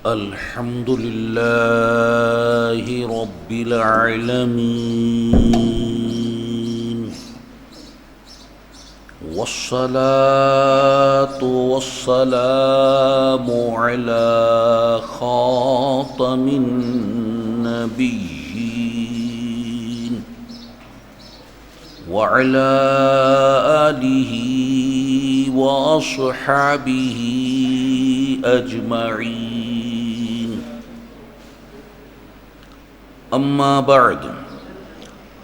الحمد لله رب العالمين، والصلاة والسلام على خاتم النبيين وعلى آله وأصحابه أجمعين. أما بعد،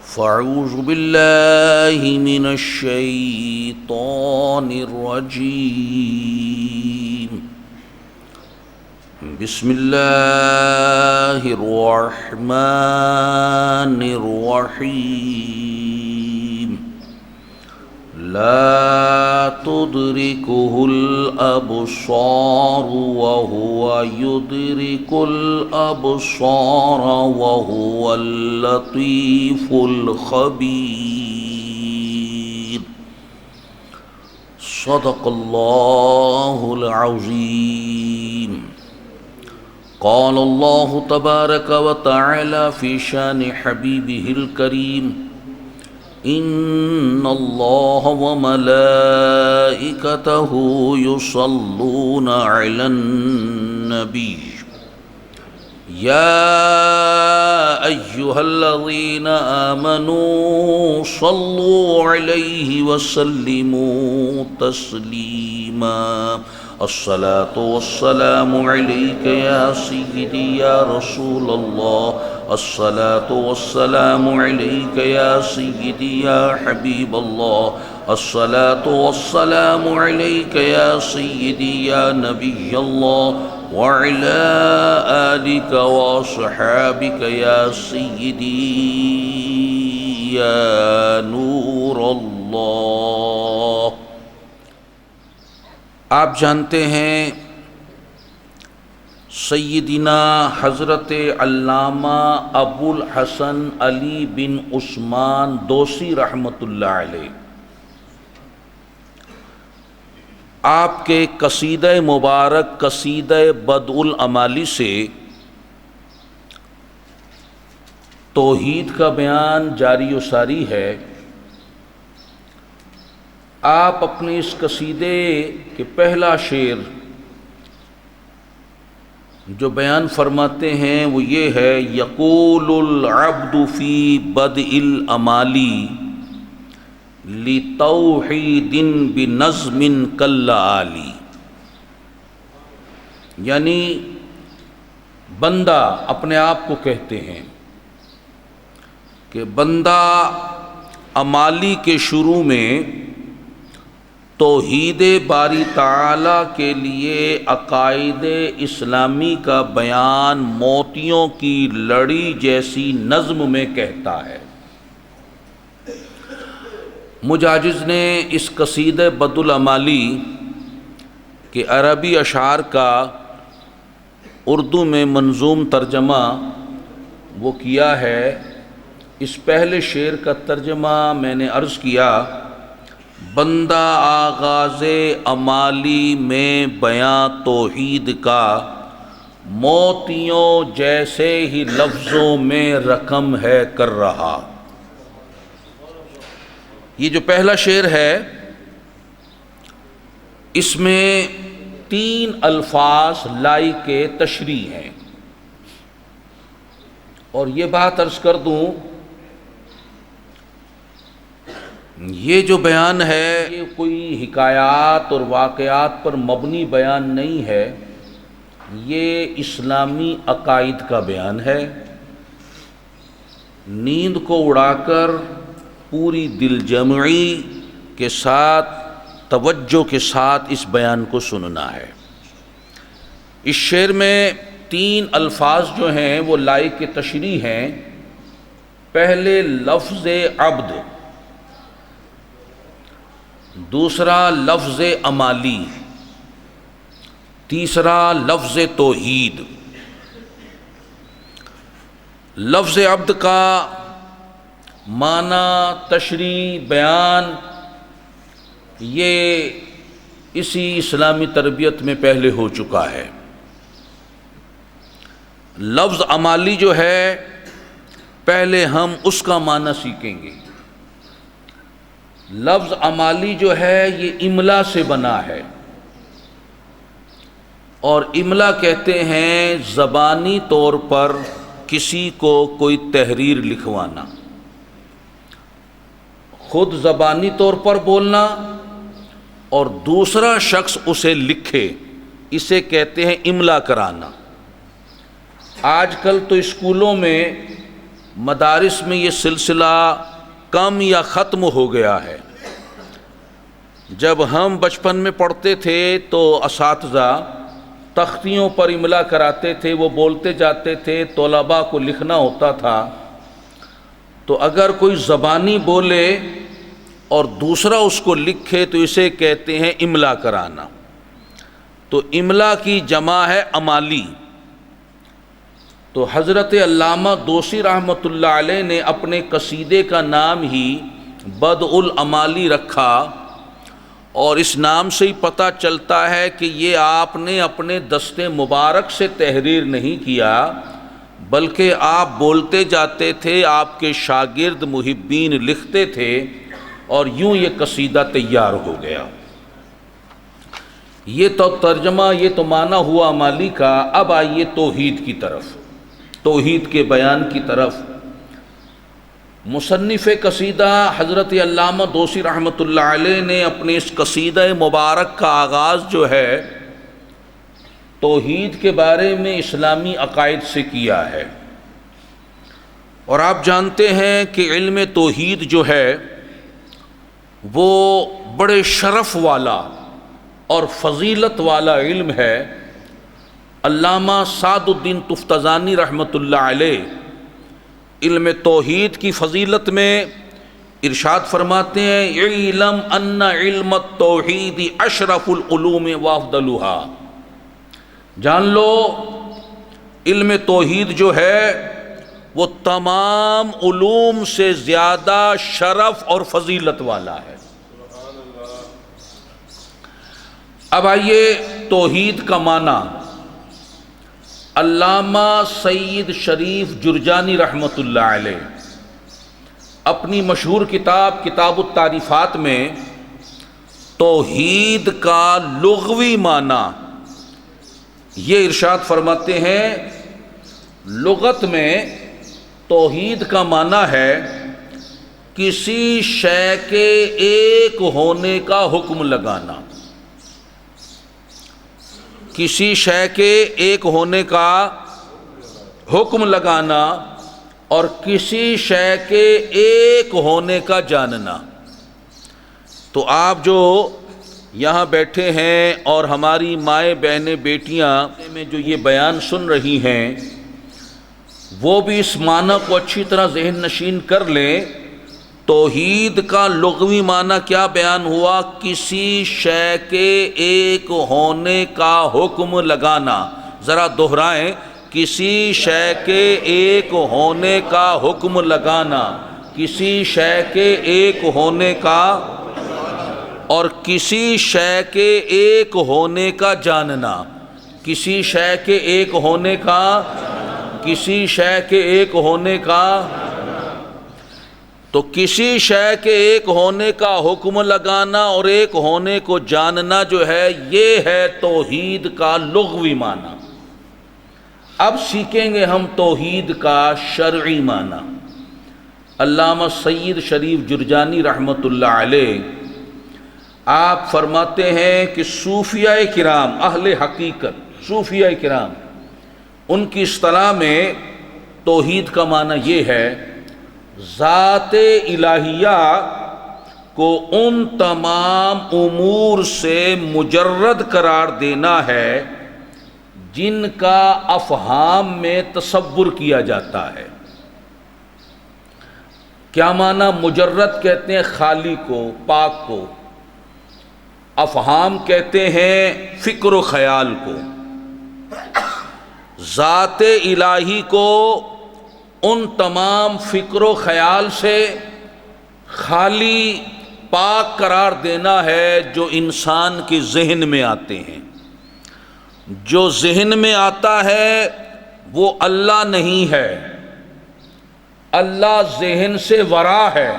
فأعوذ بالله من الشيطان الرجيم. بسم الله الرحمن الرحيم. لا تدركه الأبصار وهو يدرك الأبصار وهو اللطيف الخبير. صدق الله العظيم. قال الله تبارك وتعالى في شان حبيبه الكريم: إن الله وملائكته يصلون على النبي يا أيها الذين آمنوا صلوا عليه وسلموا تسليما. الصلاة والسلام عليك يا سيدي يا رسول الله. الصلاة والسلام عليك يا سيدي يا حبيب الله. الصلاة والسلام عليك يا سيدي يا نبي الله، وعلى آلك وصحابك يا سيدي يا نور اللہ. آپ جانتے ہیں سیدنا حضرت علامہ ابو الحسن علی بن عثمان دوسی رحمۃ اللہ علیہ، آپ کے قصیدہ مبارک قصیدہ بدء الامالی سے توحید کا بیان جاری و ساری ہے. آپ اپنے اس قصیدے کے پہلا شعر جو بیان فرماتے ہیں وہ یہ ہے: یقول العبد فی بدء الامالی لتوحید بنظم کالآلی. یعنی بندہ اپنے آپ کو کہتے ہیں کہ بندہ امالی کے شروع میں توحید باری تعالیٰ کے لیے عقائد اسلامی کا بیان موتیوں کی لڑی جیسی نظم میں کہتا ہے. مجاجز نے اس قصیدہ بدء الامالی کے عربی اشعار کا اردو میں منظوم ترجمہ وہ کیا ہے. اس پہلے شعر کا ترجمہ میں نے عرض کیا: بندہ آغاز امالی میں بیاں توحید کا موتیوں جیسے ہی لفظوں میں رقم ہے کر رہا. یہ جو پہلا شعر ہے اس میں 3 الفاظ لائق تشریح ہیں. اور یہ بات عرض کر دوں، یہ جو بیان ہے یہ کوئی حکایات اور واقعات پر مبنی بیان نہیں ہے، یہ اسلامی عقائد کا بیان ہے. نیند کو اڑا کر پوری دل جمعی کے ساتھ توجہ کے ساتھ اس بیان کو سننا ہے. اس شعر میں 3 الفاظ جو ہیں وہ لائق تشریح ہیں. پہلے لفظ عبد، دوسرا لفظ امالی، تیسرا لفظ توحید. لفظ عبد کا معنی، تشریح، بیان یہ اسی اسلامی تربیت میں پہلے ہو چکا ہے. لفظ امالی جو ہے پہلے ہم اس کا معنی سیکھیں گے۔ لفظ امالی جو ہے یہ املا سے بنا ہے، اور املا کہتے ہیں زبانی طور پر کسی کو کوئی تحریر لکھوانا، خود زبانی طور پر بولنا اور دوسرا شخص اسے لکھے، اسے کہتے ہیں املا کرانا۔ آج کل تو اسکولوں میں، مدارس میں یہ سلسلہ کم یا ختم ہو گیا ہے۔ جب ہم بچپن میں پڑھتے تھے تو اساتذہ تختیوں پر املا کراتے تھے، وہ بولتے جاتے تھے، طلباء کو لکھنا ہوتا تھا۔ تو اگر کوئی زبانی بولے اور دوسرا اس کو لکھے تو اسے کہتے ہیں املا کرانا۔ تو املا کی جمع ہے امالی۔ تو حضرت علامہ دوسی رحمۃ اللہ علیہ نے اپنے قصیدے کا نام ہی بدء الامالی رکھا، اور اس نام سے ہی پتہ چلتا ہے کہ یہ آپ نے اپنے دست مبارک سے تحریر نہیں کیا، بلکہ آپ بولتے جاتے تھے، آپ کے شاگرد محبین لکھتے تھے، اور یوں یہ قصیدہ تیار ہو گیا۔ یہ تو ترجمہ، یہ تو معنی ہوا امالی کا۔ اب آئیے توحید کی طرف، توحید کے بیان کی طرف۔ مصنف قصیدہ حضرت علامہ دوسی رحمۃ اللہ علیہ نے اپنے اس قصیدہ مبارک کا آغاز جو ہے توحید کے بارے میں اسلامی عقائد سے کیا ہے۔ اور آپ جانتے ہیں کہ علم توحید جو ہے وہ بڑے شرف والا اور فضیلت والا علم ہے۔ علامہ سعد الدین تفتزانی رحمۃ اللہ علیہ علم توحید کی فضیلت میں ارشاد فرماتے ہیں، اعلم ان علم التوحید اشرف العلوم وافضلها، جان لو علم توحید جو ہے وہ تمام علوم سے زیادہ شرف اور فضیلت والا ہے۔ اب آئیے توحید کا معنی۔ علامہ سید شریف جرجانی رحمۃ اللہ علیہ اپنی مشہور کتاب کتاب التعریفات میں توحید کا لغوی معنی یہ ارشاد فرماتے ہیں، لغت میں توحید کا معنی ہے کسی شے کے ایک ہونے کا حکم لگانا، کسی شے کے ایک ہونے کا حکم لگانا اور کسی شے کے ایک ہونے کا جاننا۔ تو آپ جو یہاں بیٹھے ہیں اور ہماری مائیں بہنیں بیٹیاں میں جو یہ بیان سن رہی ہیں، وہ بھی اس معنی کو اچھی طرح ذہن نشین کر لیں۔ توحید کا لغوی معنی کیا بیان ہوا؟ کسی شے کے ایک ہونے کا حکم لگانا۔ ذرا دہرائیں، کسی شے کے ایک ہونے کا حکم لگانا، کسی شے کے ایک ہونے کا، اور کسی شے کے ایک ہونے کا جاننا، کسی شے کے ایک ہونے کا، کسی شے کے ایک ہونے کا۔ تو کسی شے کے ایک ہونے کا حکم لگانا اور ایک ہونے کو جاننا جو ہے، یہ ہے توحید کا لغوی معنی۔ اب سیکھیں گے ہم توحید کا شرعی معنی۔ علامہ سید شریف جرجانی رحمۃ اللہ علیہ آپ فرماتے ہیں کہ صوفیہ کرام، اہل حقیقت صوفیہ کرام، ان کی اصطلاح میں توحید کا معنی یہ ہے، ذات الہیہ کو ان تمام امور سے مجرد قرار دینا ہے جن کا افہام میں تصور کیا جاتا ہے۔ کیا معنی؟ مجرد کہتے ہیں خالی کو، پاک کو، افہام کہتے ہیں فکر و خیال کو۔ ذات الہی کو ان تمام فکر و خیال سے خالی پاک قرار دینا ہے جو انسان کے ذہن میں آتے ہیں۔ جو ذہن میں آتا ہے وہ اللہ نہیں ہے، اللہ ذہن سے ورا ہے۔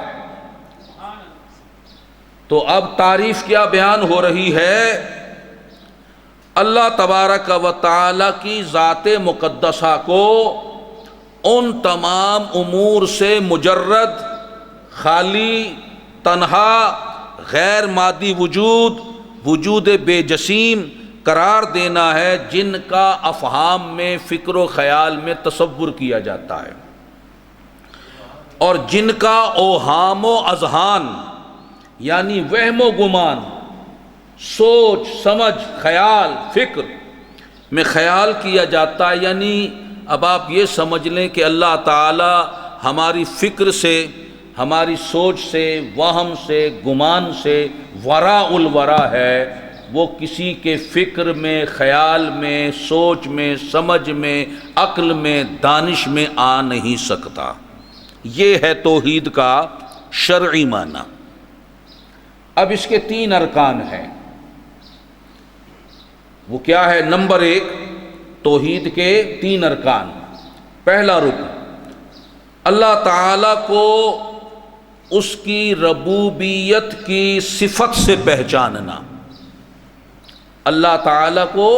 تو اب تعریف کیا بیان ہو رہی ہے؟ اللہ تبارک و تعالی کی ذات مقدسہ کو ان تمام امور سے مجرد، خالی، تنہا، غیر مادی وجود بے جسیم قرار دینا ہے، جن کا افہام میں، فکر و خیال میں تصور کیا جاتا ہے، اور جن کا اوہام و اذہان یعنی وہم و گمان، سوچ سمجھ، خیال، فکر میں خیال کیا جاتا ہے۔ یعنی اب آپ یہ سمجھ لیں کہ اللہ تعالی ہماری فکر سے، ہماری سوچ سے، وہم سے، گمان سے وراء الورا ہے۔ وہ کسی کے فکر میں، خیال میں، سوچ میں، سمجھ میں، عقل میں، دانش میں آ نہیں سکتا۔ یہ ہے توحید کا شرعی معنی۔ اب اس کے 3 ارکان ہیں۔ وہ کیا ہے؟ نمبر 1، توحید کے 3 ارکان۔ پہلا رکن، اللہ تعالی کو اس کی ربوبیت کی صفت سے پہچاننا۔ اللہ تعالی کو،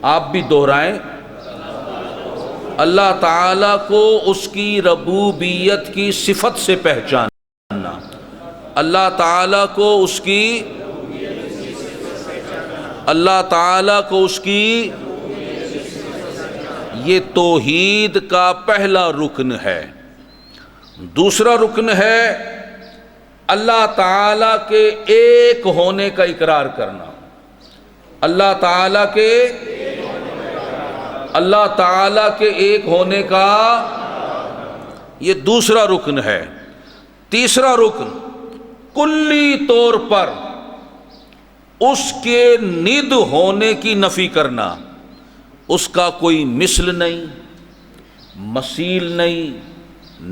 آپ بھی دہرائیں، اللہ تعالی کو اس کی ربوبیت کی صفت سے پہچاننا، اللہ تعالی کو اس کی، اللہ تعالی کو اس کی، یہ توحید کا پہلا رکن ہے۔ دوسرا رکن ہے اللہ تعالی کے ایک ہونے کا اقرار کرنا۔ اللہ تعالی کے، اللہ تعالی کے ایک ہونے کا یہ دوسرا رکن ہے۔ تیسرا رکن، کلی طور پر اس کے ند ہونے کی نفی کرنا۔ اس کا کوئی مثل نہیں، مثیل نہیں،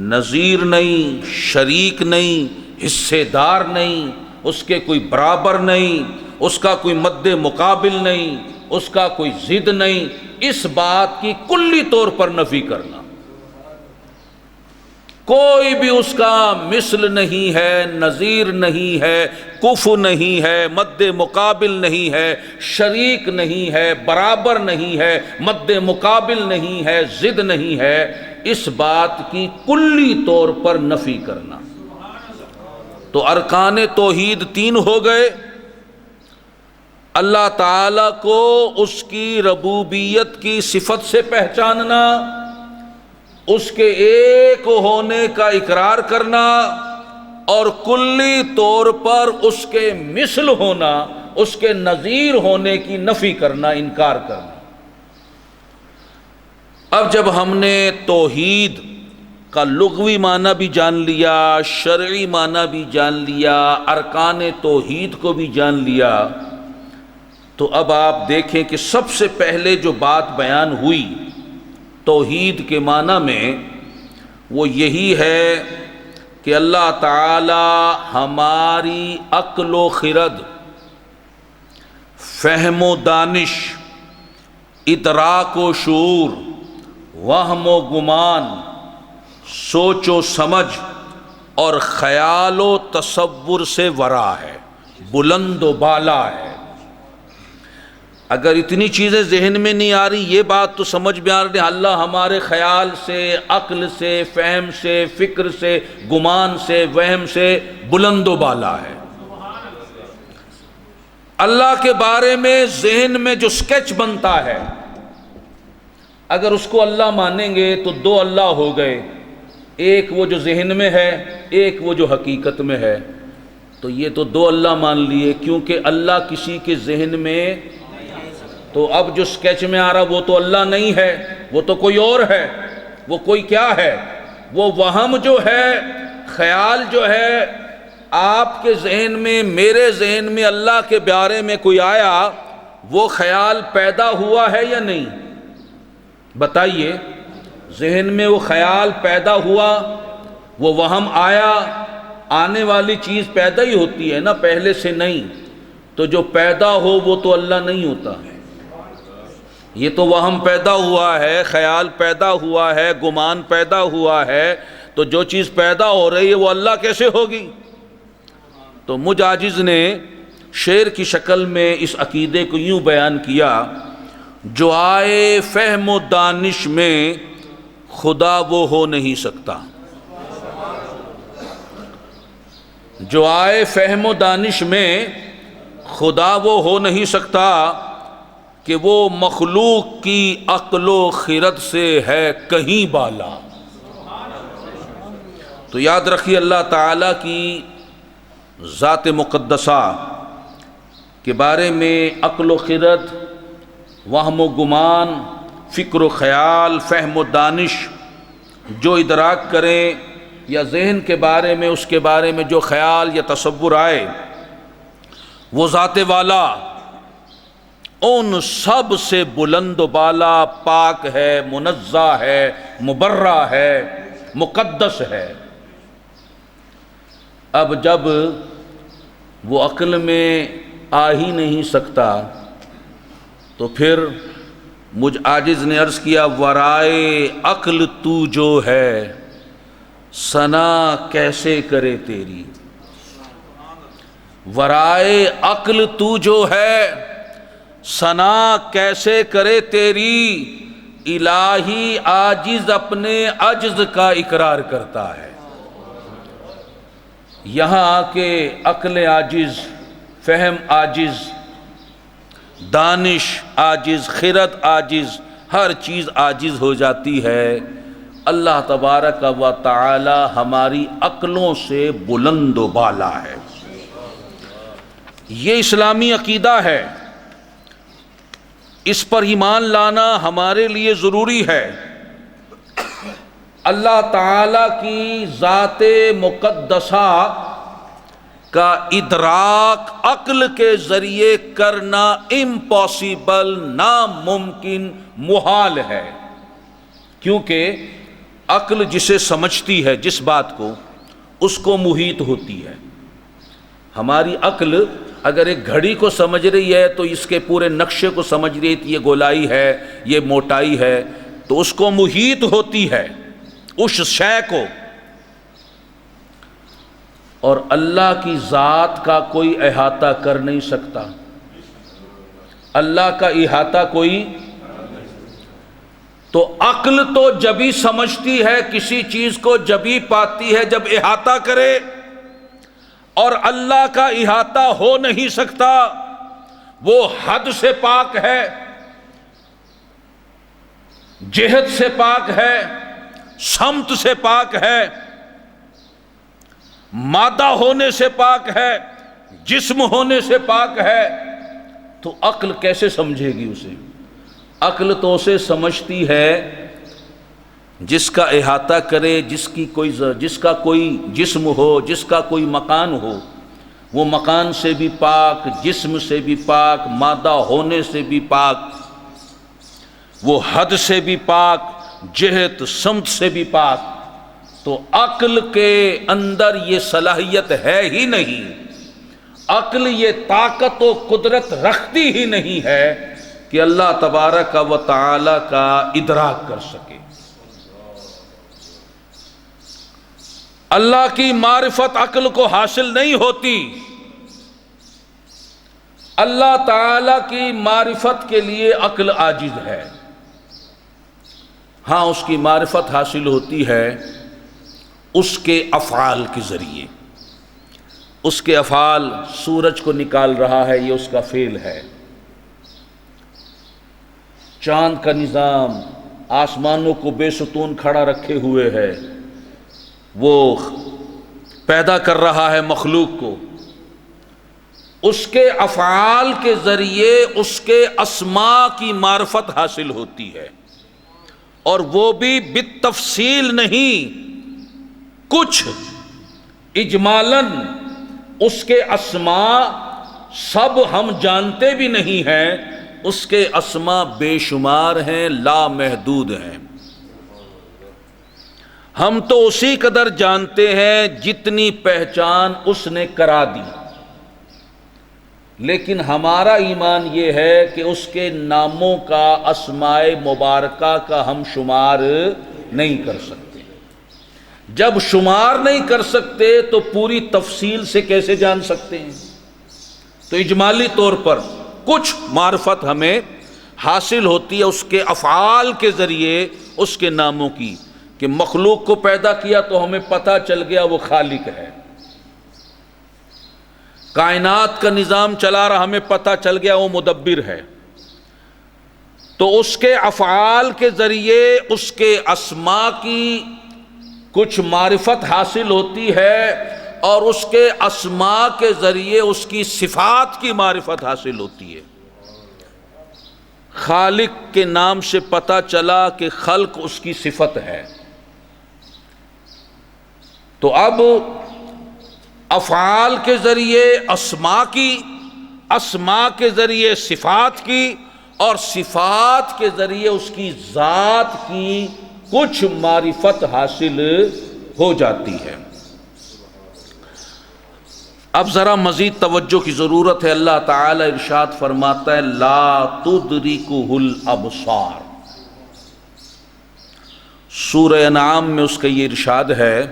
نظیر نہیں، شریک نہیں، حصے دار نہیں، اس کے کوئی برابر نہیں، اس کا کوئی مد مقابل نہیں، اس کا کوئی ضد نہیں، اس بات کی کلی طور پر نفی کرنا۔ کوئی بھی اس کا مثل نہیں ہے، نظیر نہیں ہے، کفو نہیں ہے، مد مقابل نہیں ہے، شریک نہیں ہے، برابر نہیں ہے، مد مقابل نہیں ہے، ضد نہیں ہے، اس بات کی کلی طور پر نفی کرنا۔ تو ارکان توحید 3 ہو گئے۔ اللہ تعالی کو اس کی ربوبیت کی صفت سے پہچاننا، اس کے ایک ہونے کا اقرار کرنا، اور کلی طور پر اس کے مثل ہونا، اس کے نظیر ہونے کی نفی کرنا، انکار کرنا۔ اب جب ہم نے توحید کا لغوی معنی بھی جان لیا، شرعی معنی بھی جان لیا، ارکان توحید کو بھی جان لیا، تو اب آپ دیکھیں کہ سب سے پہلے جو بات بیان ہوئی توحید کے معنی میں، وہ یہی ہے کہ اللہ تعالی ہماری عقل و خرد، فہم و دانش، ادراک و شعور، وہم و گمان، سوچ و سمجھ اور خیال و تصور سے ورا ہے، بلند و بالا ہے۔ اگر اتنی چیزیں ذہن میں نہیں آ رہی، یہ بات تو سمجھ میں آ رہی ہے، اللہ ہمارے خیال سے، عقل سے، فہم سے، فکر سے، گمان سے، وہم سے بلند و بالا ہے۔ اللہ کے بارے میں ذہن میں جو سکیچ بنتا ہے، اگر اس کو اللہ مانیں گے تو 2 اللہ ہو گئے، ایک وہ جو ذہن میں ہے، ایک وہ جو حقیقت میں ہے۔ تو یہ تو 2 اللہ مان لیے، کیونکہ اللہ کسی کے ذہن میں، تو اب جو سکیچ میں آ رہا وہ تو اللہ نہیں ہے، وہ تو کوئی اور ہے۔ وہ کوئی کیا ہے؟ وہ وہم جو ہے، خیال جو ہے، آپ کے ذہن میں، میرے ذہن میں اللہ کے بارے میں کوئی آیا، وہ خیال پیدا ہوا ہے یا نہیں؟ بتائیے، ذہن میں وہ خیال پیدا ہوا، وہ وہم آیا، آنے والی چیز پیدا ہی ہوتی ہے نا، پہلے سے نہیں۔ تو جو پیدا ہو وہ تو اللہ نہیں ہوتا۔ یہ تو وہم پیدا ہوا ہے، خیال پیدا ہوا ہے، گمان پیدا ہوا ہے، تو جو چیز پیدا ہو رہی ہے وہ اللہ کیسے ہوگی؟ تو مجھ عاجز نے شعر کی شکل میں اس عقیدے کو یوں بیان کیا: جو آئے فہم و دانش میں خدا وہ ہو نہیں سکتا. جو آئے فہم و دانش میں خدا وہ ہو نہیں سکتا کہ وہ مخلوق کی عقل و خرد سے ہے کہیں بالا. تو یاد رکھیے اللہ تعالیٰ کی ذات مقدسہ کے بارے میں عقل و خرد، وہم و گمان، فکر و خیال، فہم و دانش جو ادراک کریں، یا ذہن کے بارے میں، اس کے بارے میں جو خیال یا تصور آئے، وہ ذات والا ان سب سے بلند و بالا، پاک ہے، منزہ ہے، مبرہ ہے، مقدس ہے. اب جب وہ عقل میں آ ہی نہیں سکتا تو پھر مجھ عاجز نے عرض کیا: ورائے عقل تو جو ہے ثنا کیسے کرے تیری. ورائے عقل تو جو ہے ثنا کیسے کرے تیری. الہی عاجز اپنے عجز کا اقرار کرتا ہے. یہاں آ کے عقل عاجز، فہم عاجز، دانش عاجز، خرد عاجز، ہر چیز عاجز ہو جاتی ہے. اللہ تبارک و تعالی ہماری عقلوں سے بلند و بالا ہے. یہ اسلامی عقیدہ ہے، اس پر ایمان لانا ہمارے لیے ضروری ہے. اللہ تعالی کی ذات مقدسہ کا ادراک عقل کے ذریعے کرنا امپاسبل، ناممکن، محال ہے. کیونکہ عقل جسے سمجھتی ہے، جس بات کو، اس کو محیط ہوتی ہے. ہماری عقل اگر ایک گھڑی کو سمجھ رہی ہے تو اس کے پورے نقشے کو سمجھ رہی ہے کہ یہ گولائی ہے، یہ موٹائی ہے، تو اس کو محیط ہوتی ہے اس شے کو. اور اللہ کی ذات کا کوئی احاطہ کر نہیں سکتا. اللہ کا احاطہ کوئی، تو عقل تو جبھی سمجھتی ہے کسی چیز کو، جبھی پاتی ہے جب احاطہ کرے. اور اللہ کا احاطہ ہو نہیں سکتا، وہ حد سے پاک ہے، جہت سے پاک ہے، سمت سے پاک ہے، مادہ ہونے سے پاک ہے، جسم ہونے سے پاک ہے. تو عقل کیسے سمجھے گی اسے؟ عقل تو اسے سمجھتی ہے جس کا احاطہ کرے، جس کا کوئی جسم ہو، جس کا کوئی مکان ہو. وہ مکان سے بھی پاک، جسم سے بھی پاک، مادہ ہونے سے بھی پاک، وہ حد سے بھی پاک، جہت سمت سے بھی پاک. تو عقل کے اندر یہ صلاحیت ہے ہی نہیں، عقل یہ طاقت و قدرت رکھتی ہی نہیں ہے کہ اللہ تبارک و تعالی کا ادراک کر سکے. اللہ کی معرفت عقل کو حاصل نہیں ہوتی. اللہ تعالی کی معرفت کے لیے عقل عاجز ہے. ہاں، اس کی معرفت حاصل ہوتی ہے اس کے افعال کے ذریعے. اس کے افعال، سورج کو نکال رہا ہے، یہ اس کا فعل ہے. چاند کا نظام آسمانوں کو بے ستون کھڑا رکھے ہوئے ہے، وہ پیدا کر رہا ہے مخلوق کو. اس کے افعال کے ذریعے اس کے اسماء کی معرفت حاصل ہوتی ہے. اور وہ بھی بالتفصیل نہیں، کچھ اجمالاً. اس کے اسماء سب ہم جانتے بھی نہیں ہیں، اس کے اسماء بے شمار ہیں، لامحدود ہیں. ہم تو اسی قدر جانتے ہیں جتنی پہچان اس نے کرا دی. لیکن ہمارا ایمان یہ ہے کہ اس کے ناموں کا، اسماء مبارکہ کا ہم شمار نہیں کر سکتے۔ جب شمار نہیں کر سکتے تو پوری تفصیل سے کیسے جان سکتے ہیں؟ تو اجمالی طور پر کچھ معرفت ہمیں حاصل ہوتی ہے اس کے افعال کے ذریعے، اس کے ناموں کی، کہ مخلوق کو پیدا کیا تو ہمیں پتہ چل گیا وہ خالق ہے، کائنات کا نظام چلا رہا ہمیں پتہ چل گیا وہ مدبر ہے۔ تو اس کے افعال کے ذریعے اس کے اسماء کی کچھ معرفت حاصل ہوتی ہے، اور اس کے اسماء کے ذریعے اس کی صفات کی معرفت حاصل ہوتی ہے۔ خالق کے نام سے پتہ چلا کہ خلق اس کی صفت ہے۔ تو اب افعال کے ذریعے اسماء کی، اسماء کے ذریعے صفات کی، اور صفات کے ذریعے اس کی ذات کی کچھ معرفت حاصل ہو جاتی ہے۔ اب ذرا مزید توجہ کی ضرورت ہے۔ اللہ تعالی ارشاد فرماتا ہے لا تدرکہ الابصار، سورہ انعام میں اس کا یہ ارشاد ہے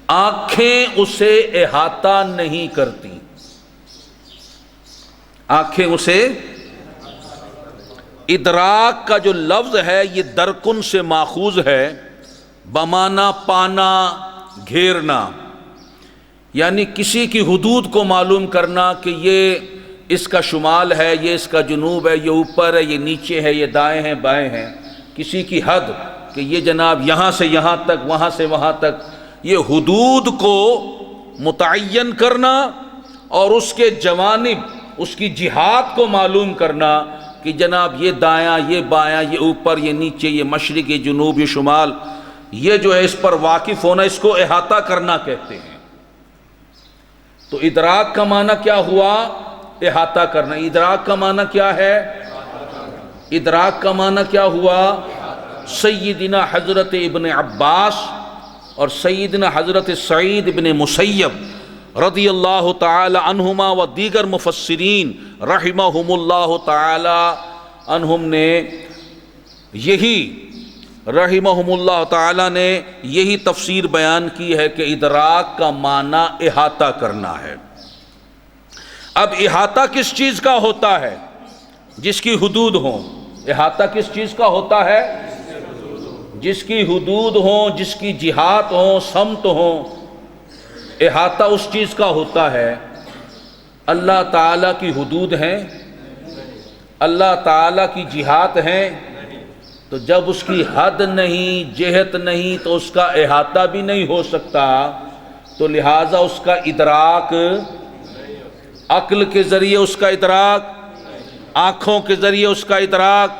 آنکھیں اسے احاطہ نہیں کرتی، آنکھیں اسے، ادراک کا جو لفظ ہے یہ درکن سے ماخوذ ہے، بمانا پانا، گھیرنا، یعنی کسی کی حدود کو معلوم کرنا کہ یہ اس کا شمال ہے، یہ اس کا جنوب ہے، یہ اوپر ہے، یہ نیچے ہے، یہ دائیں ہیں بائیں ہیں، کسی کی حد کہ یہ جناب یہاں سے یہاں تک، وہاں سے وہاں تک، یہ حدود کو متعین کرنا اور اس کے جوانب، اس کی جہات کو معلوم کرنا کہ جناب یہ دایاں، یہ بایاں، یہ اوپر، یہ نیچے، یہ مشرق، یہ جنوب، یہ شمال، یہ جو ہے اس پر واقف ہونا، اس کو احاطہ کرنا کہتے ہیں۔ تو ادراک کا معنی کیا ہوا؟ احاطہ کرنا۔ ادراک کا معنی کیا ہے؟ ادراک کا معنی کیا ہوا؟ سیدنا حضرت ابن عباس اور سیدنا حضرت سعید ابن مسیب رضی اللہ تعالی عنہما و دیگر مفسرین رحمہم اللہ تعالی عنہم نے یہی، رحمہم اللہ تعالی نے یہی تفسیر بیان کی ہے کہ ادراک کا معنی احاطہ کرنا ہے۔ اب احاطہ کس چیز کا ہوتا ہے؟ جس کی حدود ہوں۔ احاطہ کس چیز کا ہوتا ہے؟ جس کی حدود ہوں، جس کی جہات ہوں، سمت ہوں، احاطہ اس چیز کا ہوتا ہے۔ اللہ تعالیٰ کی حدود ہیں، اللہ تعالیٰ کی جہات ہیں، تو جب اس کی حد نہیں، جہت نہیں، تو اس کا احاطہ بھی نہیں ہو سکتا، تو لہٰذا اس کا ادراک، عقل کے ذریعے اس کا ادراک، آنکھوں کے ذریعے اس کا ادراک،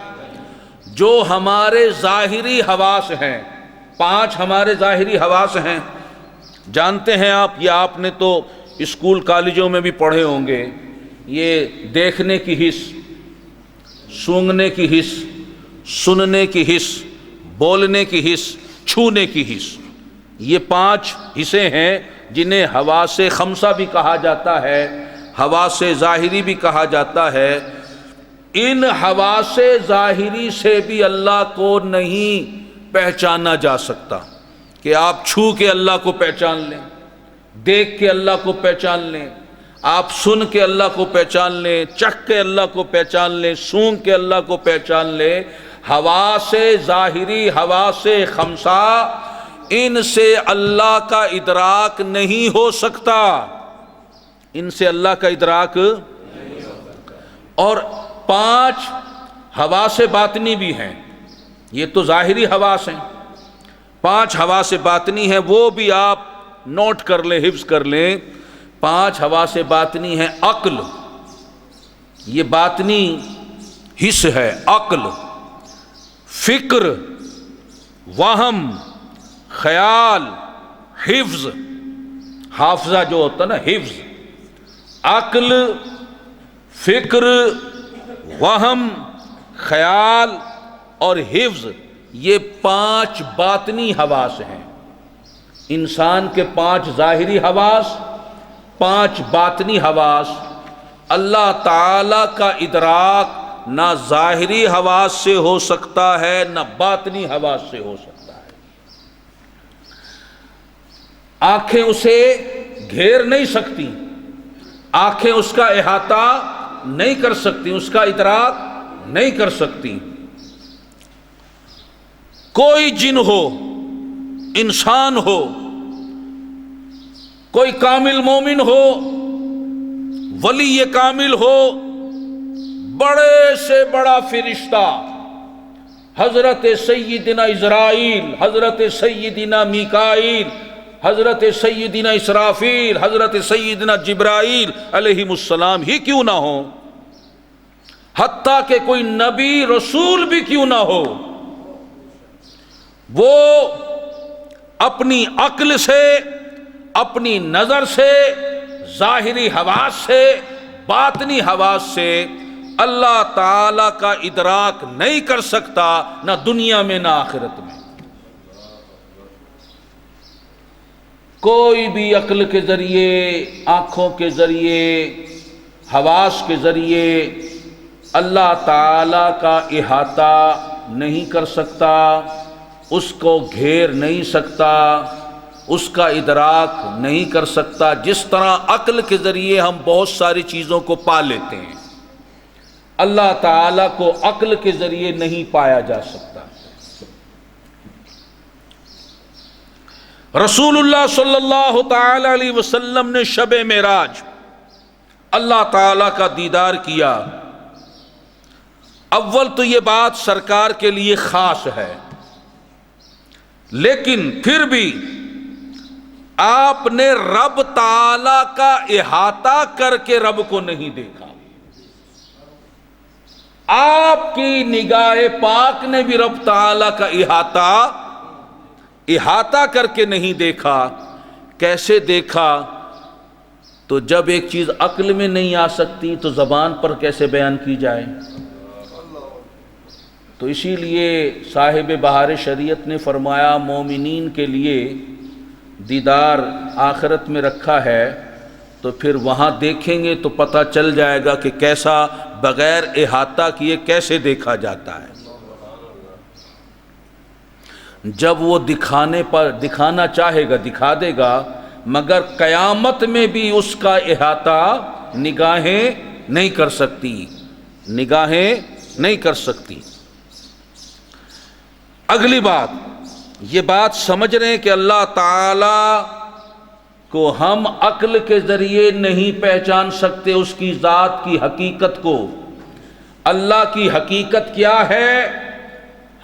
جو ہمارے ظاہری حواس ہیں، 5 ہمارے ظاہری حواس ہیں، جانتے ہیں آپ، یا آپ نے تو اسکول کالجوں میں بھی پڑھے ہوں گے، یہ دیکھنے کی حس، سونگنے کی حس، سننے کی حس، بولنے کی حس، چھونے کی حس، یہ 5 حصے ہیں جنہیں حواس خمسہ بھی کہا جاتا ہے، حواس ظاہری بھی کہا جاتا ہے۔ ان حواس ظاہری سے بھی اللہ کو نہیں پہچانا جا سکتا کہ آپ چھو کے اللہ کو پہچان لیں، دیکھ کے اللہ کو پہچان لیں، آپ سن کے اللہ کو پہچان لیں، چکھ کے اللہ کو پہچان لیں، سونگ کے اللہ کو پہچان لیں۔ حواس ظاہری، حواس خمسہ، ان سے اللہ کا ادراک نہیں ہو سکتا، ان سے اللہ کا ادراک۔ اور 5 حواس باطنی بھی ہیں، یہ تو ظاہری حواس ہیں، 5 حواس باطنی ہیں، وہ بھی آپ نوٹ کر لیں، حفظ کر لیں۔ 5 حواس باطنی ہیں۔ عقل، یہ باطنی حص ہے، عقل، فکر، وہم، خیال، حفظ، حافظہ جو ہوتا ہے نا، حفظ، عقل، فکر، وہم، خیال اور حفظ، یہ 5 باطنی حواس ہیں۔ انسان کے 5 ظاہری حواس، 5 باطنی حواس، اللہ تعالی کا ادراک نہ ظاہری حواس سے ہو سکتا ہے نہ باطنی حواس سے ہو سکتا ہے۔ آنکھیں اسے گھیر نہیں سکتی، آنکھیں اس کا احاطہ نہیں کر سکتی، اس کا ادراک نہیں کر سکتی۔ کوئی جن ہو، انسان ہو، کوئی کامل مومن ہو، ولی کامل ہو، بڑے سے بڑا فرشتہ، حضرت سیدنا اسرائیل، حضرت سیدنا میکائیل، حضرت سیدنا اسرافیل، حضرت سیدنا جبرائیل علیہم السلام ہی کیوں نہ ہو، حتیٰ کہ کوئی نبی رسول بھی کیوں نہ ہو، وہ اپنی عقل سے، اپنی نظر سے، ظاہری حواس سے، باطنی حواس سے اللہ تعالی کا ادراک نہیں کر سکتا، نہ دنیا میں نہ آخرت میں۔ کوئی بھی عقل کے ذریعے، آنکھوں کے ذریعے، حواس کے ذریعے اللہ تعالی کا احاطہ نہیں کر سکتا، اس کو گھیر نہیں سکتا، اس کا ادراک نہیں کر سکتا۔ جس طرح عقل کے ذریعے ہم بہت ساری چیزوں کو پا لیتے ہیں، اللہ تعالیٰ کو عقل کے ذریعے نہیں پایا جا سکتا۔ رسول اللہ صلی اللہ تعالی علیہ وسلم نے شب معراج اللہ تعالیٰ کا دیدار کیا۔ اول تو یہ بات سرکار کے لیے خاص ہے، لیکن پھر بھی آپ نے رب تعالی کا احاطہ کر کے رب کو نہیں دیکھا۔ آپ کی نگاہ پاک نے بھی رب تعالی کا احاطہ کر کے نہیں دیکھا۔ کیسے دیکھا؟ تو جب ایک چیز عقل میں نہیں آ سکتی تو زبان پر کیسے بیان کی جائے؟ تو اسی لیے صاحب بہار شریعت نے فرمایا مومنین کے لیے دیدار آخرت میں رکھا ہے، تو پھر وہاں دیکھیں گے تو پتہ چل جائے گا کہ کیسا بغیر احاطہ کیے کیسے دیکھا جاتا ہے۔ جب وہ دکھانا چاہے گا دکھا دے گا، مگر قیامت میں بھی اس کا احاطہ نگاہیں نہیں کر سکتی، نگاہیں نہیں کر سکتی۔ اگلی بات، یہ بات سمجھ رہے ہیں کہ اللہ تعالی کو ہم عقل کے ذریعے نہیں پہچان سکتے، اس کی ذات کی حقیقت کو۔ اللہ کی حقیقت کیا ہے؟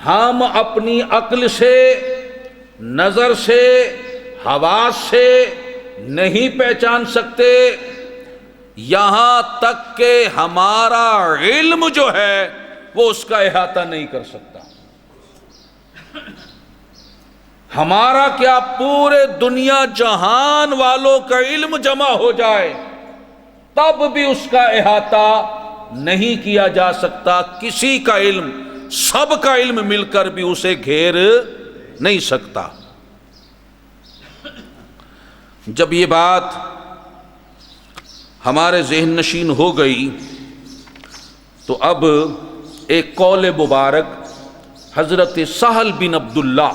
ہم اپنی عقل سے، نظر سے، حواس سے نہیں پہچان سکتے، یہاں تک کہ ہمارا علم جو ہے وہ اس کا احاطہ نہیں کر سکتا۔ ہمارا کیا پورے دنیا جہان والوں کا علم جمع ہو جائے تب بھی اس کا احاطہ نہیں کیا جا سکتا۔ کسی کا علم، سب کا علم مل کر بھی اسے گھیر نہیں سکتا۔ جب یہ بات ہمارے ذہن نشین ہو گئی تو اب ایک قول مبارک حضرت سہل بن عبداللہ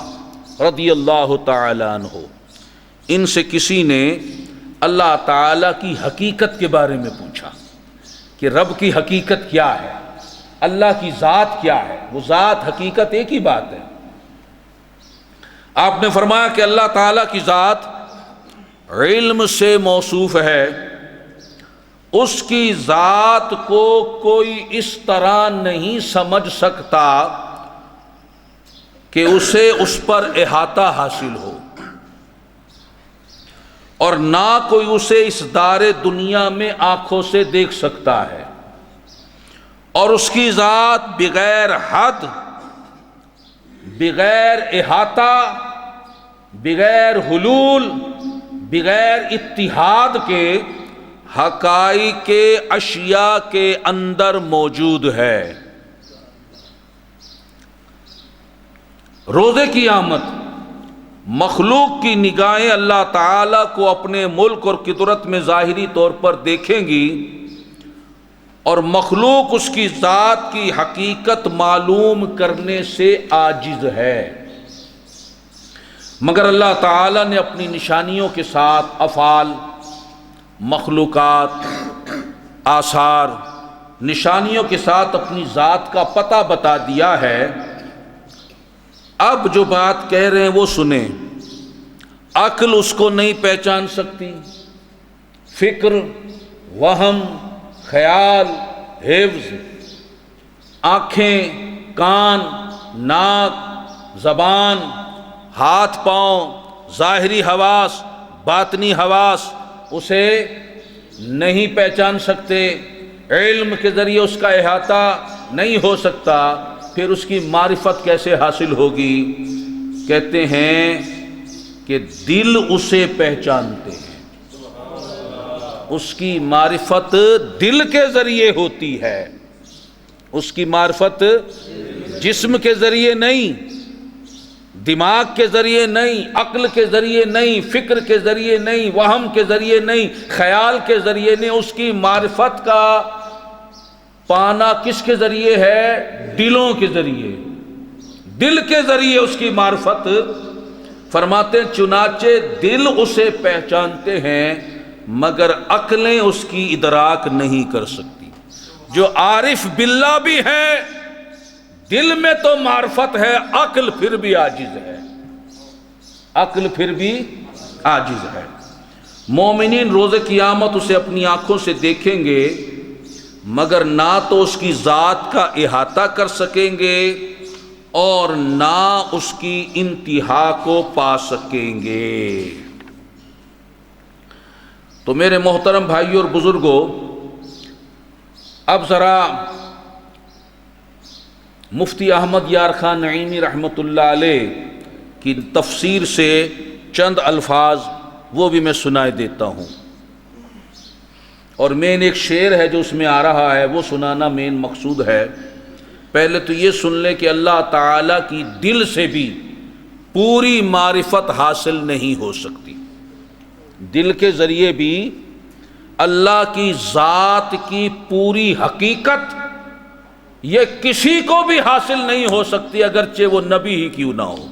رضی اللہ تعالی عنہ، ان سے کسی نے اللہ تعالی کی حقیقت کے بارے میں پوچھا کہ رب کی حقیقت کیا ہے، اللہ کی ذات کیا ہے۔ وہ ذات حقیقت ایک ہی بات ہے۔ آپ نے فرمایا کہ اللہ تعالی کی ذات علم سے موصوف ہے، اس کی ذات کو کوئی اس طرح نہیں سمجھ سکتا کہ اسے اس پر احاطہ حاصل ہو، اور نہ کوئی اسے اس دار دنیا میں آنکھوں سے دیکھ سکتا ہے، اور اس کی ذات بغیر حد، بغیر احاطہ، بغیر حلول، بغیر اتحاد کے حقائق اشیاء کے اندر موجود ہے۔ روز قیامت مخلوق کی نگاہیں اللہ تعالیٰ کو اپنے ملک اور قدرت میں ظاہری طور پر دیکھیں گی، اور مخلوق اس کی ذات کی حقیقت معلوم کرنے سے عاجز ہے، مگر اللہ تعالیٰ نے اپنی نشانیوں کے ساتھ افعال، مخلوقات، آثار، نشانیوں کے ساتھ اپنی ذات کا پتہ بتا دیا ہے۔ اب جو بات کہہ رہے ہیں وہ سنیں۔ عقل اس کو نہیں پہچان سکتی، فکر، وہم، خیال، حفظ، آنکھیں، کان، ناک، زبان، ہاتھ پاؤں، ظاہری حواس، باطنی حواس اسے نہیں پہچان سکتے، علم کے ذریعے اس کا احاطہ نہیں ہو سکتا، پھر اس کی معرفت کیسے حاصل ہوگی؟ کہتے ہیں کہ دل اسے پہچانتے ہیں، اس کی معرفت دل کے ذریعے ہوتی ہے، اس کی معرفت جسم کے ذریعے نہیں، دماغ کے ذریعے نہیں، عقل کے ذریعے نہیں، فکر کے ذریعے نہیں، وہم کے ذریعے نہیں، خیال کے ذریعے نہیں۔ اس کی معرفت کا پانا کس کے ذریعے ہے؟ دلوں کے ذریعے، دل کے ذریعے اس کی معرفت۔ فرماتے ہیں چنانچہ دل اسے پہچانتے ہیں مگر عقلیں اس کی ادراک نہیں کر سکتی۔ جو عارف باللہ بھی ہے، دل میں تو معرفت ہے، عقل پھر بھی عاجز ہے، عقل پھر بھی عاجز ہے۔ مومنین روز قیامت اسے اپنی آنکھوں سے دیکھیں گے مگر نہ تو اس کی ذات کا احاطہ کر سکیں گے اور نہ اس کی انتہا کو پا سکیں گے۔ تو میرے محترم بھائیوں اور بزرگوں، اب ذرا مفتی احمد یار خان نعیمی رحمۃ اللہ علیہ کی تفسیر سے چند الفاظ وہ بھی میں سنائے دیتا ہوں، اور مین ایک شعر ہے جو اس میں آ رہا ہے وہ سنانا مین مقصود ہے۔ پہلے تو یہ سن لیں کہ اللہ تعالیٰ کی دل سے بھی پوری معرفت حاصل نہیں ہو سکتی، دل کے ذریعے بھی اللہ کی ذات کی پوری حقیقت یہ کسی کو بھی حاصل نہیں ہو سکتی، اگرچہ وہ نبی ہی کیوں نہ ہو۔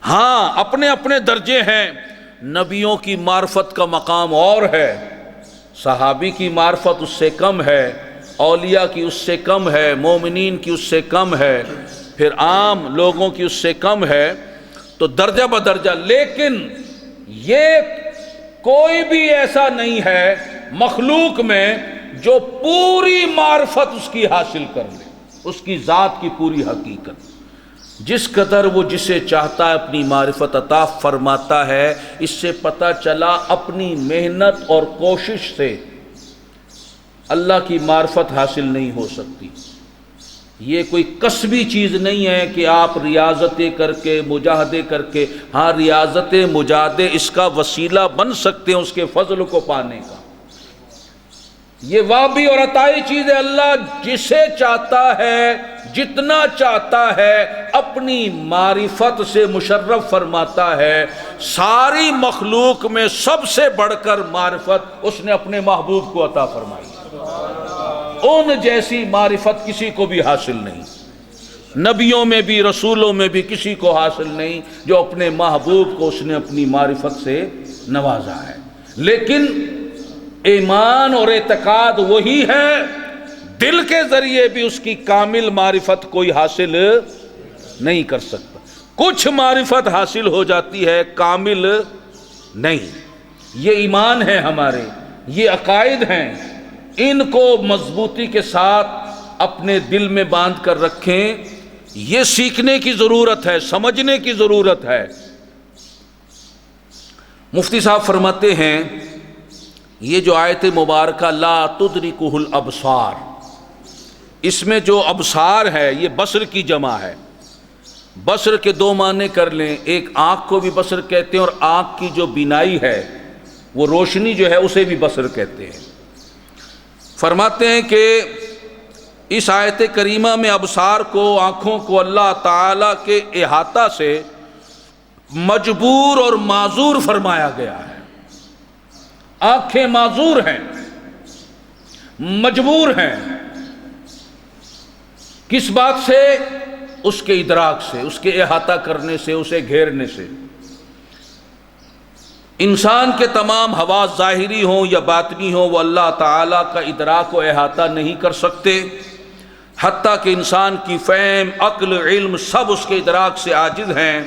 ہاں اپنے اپنے درجے ہیں، نبیوں کی معرفت کا مقام اور ہے، صحابی کی معرفت اس سے کم ہے، اولیاء کی اس سے کم ہے، مومنین کی اس سے کم ہے، پھر عام لوگوں کی اس سے کم ہے، تو درجہ بدرجہ۔ لیکن یہ کوئی بھی ایسا نہیں ہے مخلوق میں جو پوری معرفت اس کی حاصل کر لے، اس کی ذات کی پوری حقیقت۔ جس قدر وہ جسے چاہتا ہے اپنی معرفت عطا فرماتا ہے، اس سے پتہ چلا اپنی محنت اور کوشش سے اللہ کی معرفت حاصل نہیں ہو سکتی۔ یہ کوئی کسبی چیز نہیں ہے کہ آپ ریاضتیں کر کے، مجاہدے کر کے، ہاں ریاضتیں مجاہدے اس کا وسیلہ بن سکتے ہیں اس کے فضل کو پانے کا۔ یہ وابی اور عطائی چیز ہے، اللہ جسے چاہتا ہے، جتنا چاہتا ہے اپنی معرفت سے مشرف فرماتا ہے۔ ساری مخلوق میں سب سے بڑھ کر معرفت اس نے اپنے محبوب کو عطا فرمائی، ان جیسی معرفت کسی کو بھی حاصل نہیں، نبیوں میں بھی رسولوں میں بھی کسی کو حاصل نہیں جو اپنے محبوب کو اس نے اپنی معرفت سے نوازا ہے۔ لیکن ایمان اور اعتقاد وہی ہے، دل کے ذریعے بھی اس کی کامل معرفت کوئی حاصل نہیں کر سکتا۔ کچھ معرفت حاصل ہو جاتی ہے، کامل نہیں۔ یہ ایمان ہے ہمارے، یہ عقائد ہیں، ان کو مضبوطی کے ساتھ اپنے دل میں باندھ کر رکھیں۔ یہ سیکھنے کی ضرورت ہے، سمجھنے کی ضرورت ہے۔ مفتی صاحب فرماتے ہیں یہ جو آیت مبارکہ لا تدرکہ الابصار، اس میں جو ابصار ہے یہ بصر کی جمع ہے۔ بصر کے دو معنی کر لیں، ایک آنکھ کو بھی بصر کہتے ہیں اور آنکھ کی جو بینائی ہے وہ روشنی جو ہے اسے بھی بصر کہتے ہیں۔ فرماتے ہیں کہ اس آیت کریمہ میں ابصار کو، آنکھوں کو اللہ تعالیٰ کے احاطہ سے مجبور اور معذور فرمایا گیا ہے۔ آنکھیں معذور ہیں، مجبور ہیں کس بات سے؟ اس کے ادراک سے، اس کے احاطہ کرنے سے، اسے گھیرنے سے۔ انسان کے تمام حواس ظاہری ہوں یا باطنی ہوں وہ اللہ تعالیٰ کا ادراک و احاطہ نہیں کر سکتے، حتیٰ کہ انسان کی فہم، عقل، علم سب اس کے ادراک سے عاجز ہیں۔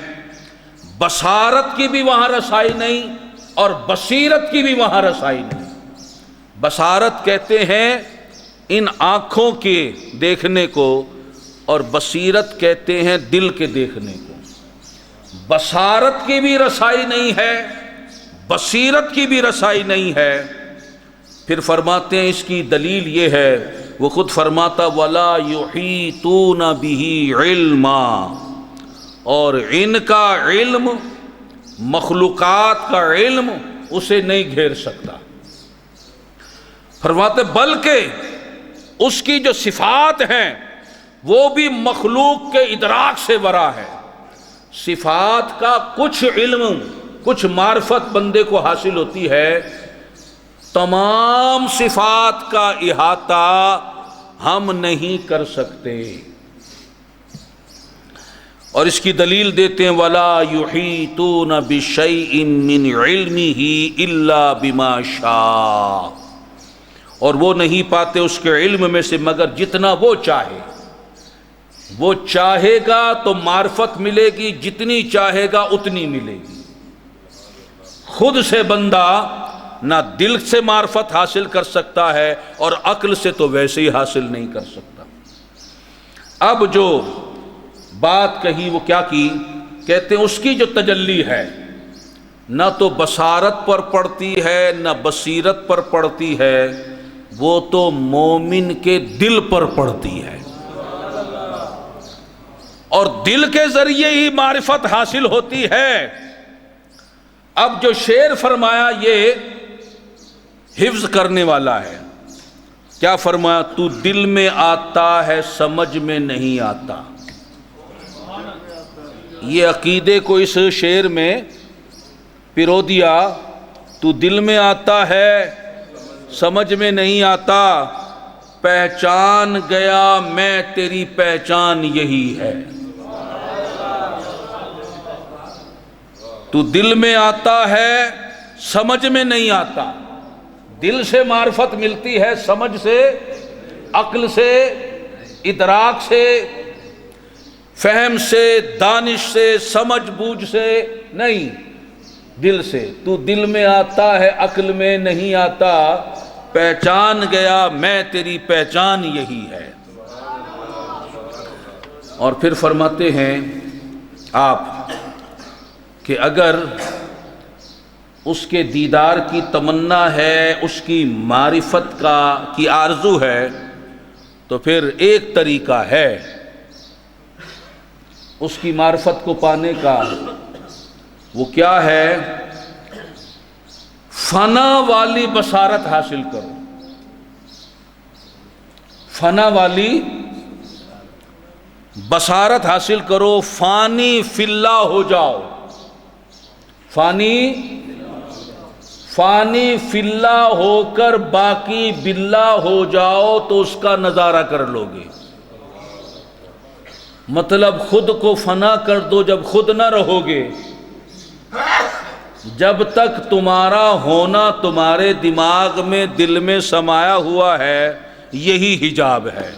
بصارت کی بھی وہاں رسائی نہیں اور بصیرت کی بھی وہاں رسائی نہیں۔ بصارت کہتے ہیں ان آنکھوں کے دیکھنے کو، اور بصیرت کہتے ہیں دل کے دیکھنے کو۔ بصارت کی بھی رسائی نہیں ہے، بصیرت کی بھی رسائی نہیں ہے۔ پھر فرماتے ہیں اس کی دلیل یہ ہے، وہ خود فرماتا وَلَا يُحِيطُونَ بِهِ عِلْمًا، اور ان کا علم، مخلوقات کا علم اسے نہیں گھیر سکتا۔ فرماتے بلکہ اس کی جو صفات ہیں وہ بھی مخلوق کے ادراک سے ورا ہے۔ صفات کا کچھ علم، کچھ معرفت بندے کو حاصل ہوتی ہے، تمام صفات کا احاطہ ہم نہیں کر سکتے۔ اور اس کی دلیل دیتے ہیں وَلَا يُحِيطُونَ بِشَيْءٍ مِّنْ عِلْمِهِ إِلَّا بِمَا شَاءَ، اور وہ نہیں پاتے اس کے علم میں سے مگر جتنا وہ چاہے۔ وہ چاہے گا تو معرفت ملے گی، جتنی چاہے گا اتنی ملے گی۔ خود سے بندہ نہ دل سے معرفت حاصل کر سکتا ہے اور عقل سے تو ویسے ہی حاصل نہیں کر سکتا۔ اب جو بات کہی وہ کیا کی؟ کہتے ہیں اس کی جو تجلی ہے نہ تو بصارت پر پڑتی ہے نہ بصیرت پر پڑتی ہے، وہ تو مومن کے دل پر پڑتی ہے، اور دل کے ذریعے ہی معرفت حاصل ہوتی ہے۔ اب جو شعر فرمایا یہ حفظ کرنے والا ہے۔ کیا فرمایا؟ تو دل میں آتا ہے سمجھ میں نہیں آتا۔ یہ عقیدے کو اس شعر میں پرو دیا، تو دل میں آتا ہے سمجھ میں نہیں آتا، پہچان گیا میں تیری پہچان یہی ہے۔ تو دل میں آتا ہے سمجھ میں نہیں آتا، دل سے معرفت ملتی ہے، سمجھ سے، عقل سے، ادراک سے، فہم سے، دانش سے، سمجھ بوجھ سے نہیں، دل سے۔ تو دل میں آتا ہے عقل میں نہیں آتا، پہچان گیا میں تیری پہچان یہی ہے۔ اور پھر فرماتے ہیں آپ کہ اگر اس کے دیدار کی تمنا ہے، اس کی معرفت کی آرزو ہے، تو پھر ایک طریقہ ہے اس کی معرفت کو پانے کا۔ وہ کیا ہے؟ فنا والی بصارت حاصل کرو، فنا والی بصارت حاصل کرو، فانی فی اللہ ہو جاؤ، فانی فی اللہ ہو کر باقی باللہ ہو جاؤ تو اس کا نظارہ کر لو گے۔ مطلب خود کو فنا کر دو جب خود نہ رہو گے، جب تک تمہارا ہونا تمہارے دماغ میں، دل میں سمایا ہوا ہے، یہی حجاب ہے،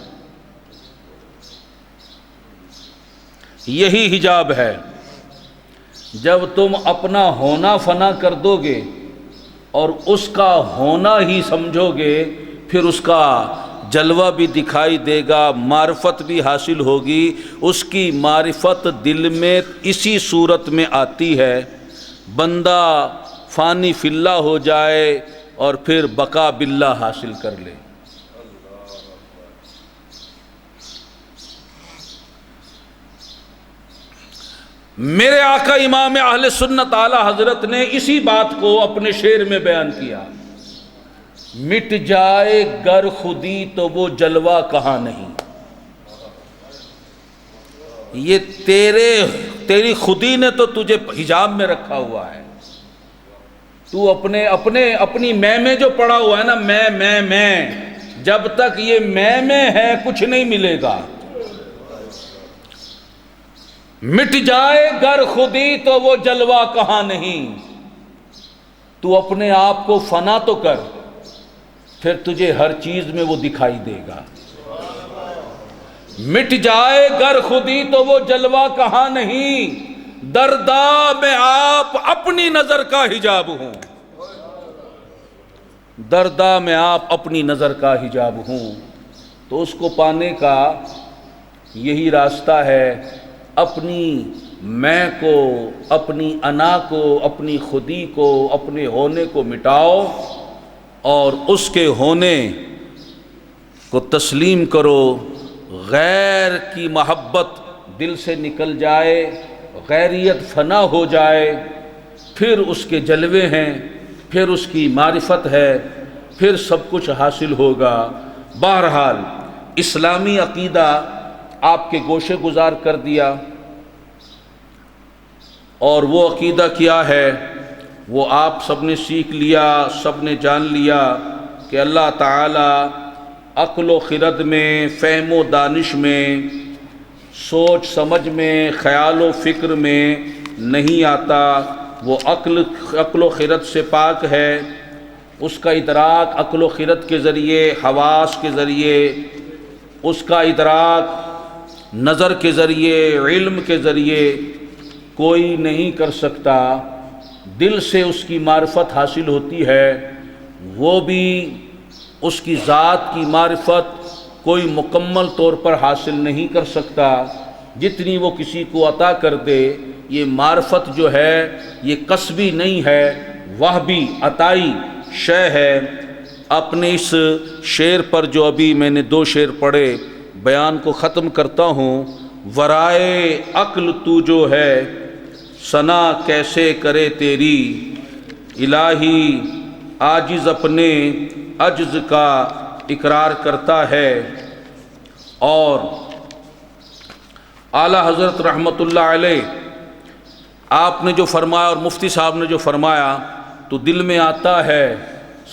یہی حجاب ہے۔ جب تم اپنا ہونا فنا کر دو گے اور اس کا ہونا ہی سمجھو گے، پھر اس کا جلوہ بھی دکھائی دے گا، معرفت بھی حاصل ہوگی۔ اس کی معرفت دل میں اسی صورت میں آتی ہے، بندہ فانی فی اللہ ہو جائے اور پھر بقا باللہ حاصل کر لے۔ میرے آقا امام اہل سنت اعلی حضرت نے اسی بات کو اپنے شعر میں بیان کیا، مٹ جائے گر خودی تو وہ جلوہ کہاں نہیں۔ یہ تیری خودی نے تو تجھے حجاب میں رکھا ہوا ہے، تو اپنی میں جو پڑا ہوا ہے نا، میں جب تک یہ میں ہے کچھ نہیں ملے گا۔ مٹ جائے گر خودی تو وہ جلوہ کہاں نہیں، تو اپنے آپ کو فنا تو کر، پھر تجھے ہر چیز میں وہ دکھائی دے گا۔ مٹ جائے گر خودی تو وہ جلوہ کہاں نہیں، دردا میں آپ اپنی نظر کا حجاب ہوں، دردا میں آپ اپنی نظر کا حجاب ہوں۔ تو اس کو پانے کا یہی راستہ ہے، اپنی میں کو، اپنی انا کو، اپنی خودی کو، اپنے ہونے کو مٹاؤ اور اس کے ہونے کو تسلیم کرو۔ غیر کی محبت دل سے نکل جائے، غیریت فنا ہو جائے، پھر اس کے جلوے ہیں، پھر اس کی معرفت ہے، پھر سب کچھ حاصل ہوگا۔ بہرحال اسلامی عقیدہ آپ کے گوشے گزار کر دیا، اور وہ عقیدہ کیا ہے وہ آپ سب نے سیکھ لیا، سب نے جان لیا کہ اللہ تعالی عقل و خرد میں، فہم و دانش میں، سوچ سمجھ میں، خیال و فکر میں نہیں آتا۔ وہ عقل و خرد سے پاک ہے، اس کا ادراک عقل و خرد کے ذریعے، حواس کے ذریعے، اس کا ادراک نظر کے ذریعے، علم کے ذریعے کوئی نہیں کر سکتا۔ دل سے اس کی معرفت حاصل ہوتی ہے، وہ بھی اس کی ذات کی معرفت کوئی مکمل طور پر حاصل نہیں کر سکتا۔ جتنی وہ کسی کو عطا کر دے، یہ معرفت جو ہے یہ کسبی نہیں ہے، وہبی عطائی شے ہے۔ اپنے اس شعر پر جو ابھی میں نے 2 شعر پڑھے، بیان کو ختم کرتا ہوں۔ ورائے عقل تو جو ہے، ثنا کیسے کرے تیری، الہی عاجز اپنے عجز کا اقرار کرتا ہے۔ اور اعلیٰ حضرت رحمۃ اللہ علیہ آپ نے جو فرمایا اور مفتی صاحب نے جو فرمایا تو دل میں آتا ہے،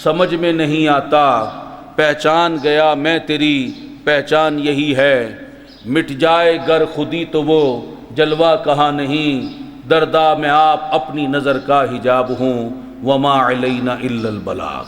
سمجھ میں نہیں آتا، پہچان گیا میں تیری پہچان یہی ہے۔ مٹ جائے گر خودی تو وہ جلوہ کہاں نہیں، دردا میں آپ اپنی نظر کا حجاب ہوں، وما علینا الا البلاغ۔